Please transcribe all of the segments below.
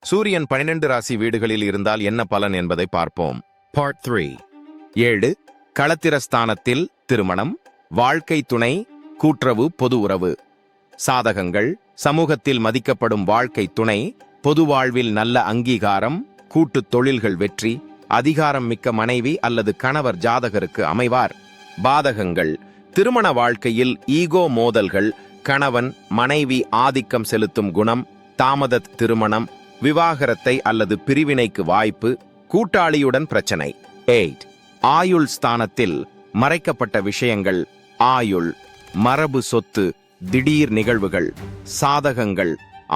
சூரியன் 12 ராசி வீடுகளில் இருந்தால் என்ன பலன் என்பதை பார்ப்போம். பார்ட் 3. 7. களத்திரஸ்தானத்தில் திருமணம், வாழ்க்கை துணை, கூட்டுறவு, பொது உறவு. சாதகங்கள்: சமூகத்தில் மதிக்கப்படும் வாழ்க்கை துணை, பொது வாழ்வில் நல்ல அங்கீகாரம், கூட்டுத் தொழில்கள் வெற்றி, அதிகாரம் மிக்க மனைவி அல்லது கணவர் ஜாதகருக்கு அமைவார். பாதகங்கள்: திருமண வாழ்க்கையில் ஈகோ மோதல்கள், கணவன் மனைவி ஆதிக்கம் செலுத்தும் குணம், தாமத திருமணம், விவாகரத்தை அல்லது பிரிவினைக்கு வாய்ப்பு, கூட்டாளியுடன் பிரச்சனை. 8. ஆயுள் ஸ்தானத்தில் மறைக்கப்பட்ட விஷயங்கள், ஆயுள், மரபு சொத்து, திடீர் நிகழ்வுகள். சாதகங்கள்: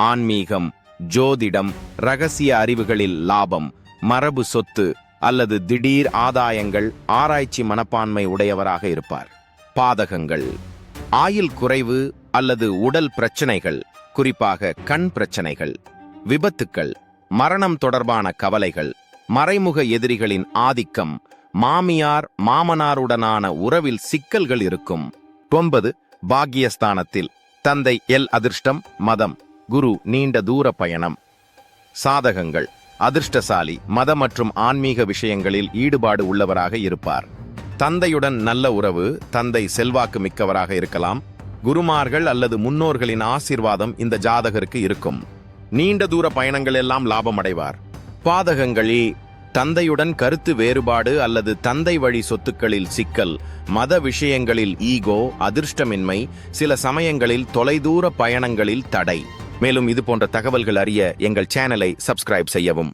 ஆன்மீகம், ஜோதிடம், ரகசிய அறிவுகளில் லாபம், மரபு சொத்து அல்லது திடீர் ஆதாயங்கள், ஆராய்ச்சி மனப்பான்மை உடையவராக இருப்பார். பாதகங்கள்: ஆயுள் குறைவு அல்லது உடல் பிரச்சனைகள், குறிப்பாக கண் பிரச்சனைகள், விபத்துக்கள், மரணம் தொடர்பான கவலைகள், மறைமுக எதிரிகளின் ஆதிக்கம், மாமியார் மாமனாருடனான உறவில் சிக்கல்கள் இருக்கும். 9. பாக்கியஸ்தானத்தில் தந்தை அதிர்ஷ்டம், மதம், குரு, நீண்ட தூர பயணம். சாதகங்கள்: அதிர்ஷ்டசாலி, மத மற்றும் ஆன்மீக விஷயங்களில் ஈடுபாடு உள்ளவராக இருப்பார். தந்தையுடன் நல்ல உறவு, தந்தை செல்வாக்கு மிக்கவராக இருக்கலாம். குருமார்கள் அல்லது முன்னோர்களின் ஆசீர்வாதம் இந்த ஜாதகருக்கு இருக்கும். நீண்ட தூர பயணங்கள் எல்லாம் லாபம் அடைவார். பாதகங்களில் தந்தையுடன் கருத்து வேறுபாடு அல்லது தந்தை வழி சொத்துக்களில் சிக்கல், மத விஷயங்களில் ஈகோ, அதிர்ஷ்டமின்மை, சில சமயங்களில் தொலைதூர பயணங்களில் தடை. மேலும் இது போன்ற தகவல்கள் அறிய எங்கள் சேனலை சப்ஸ்கிரைப் செய்யவும்.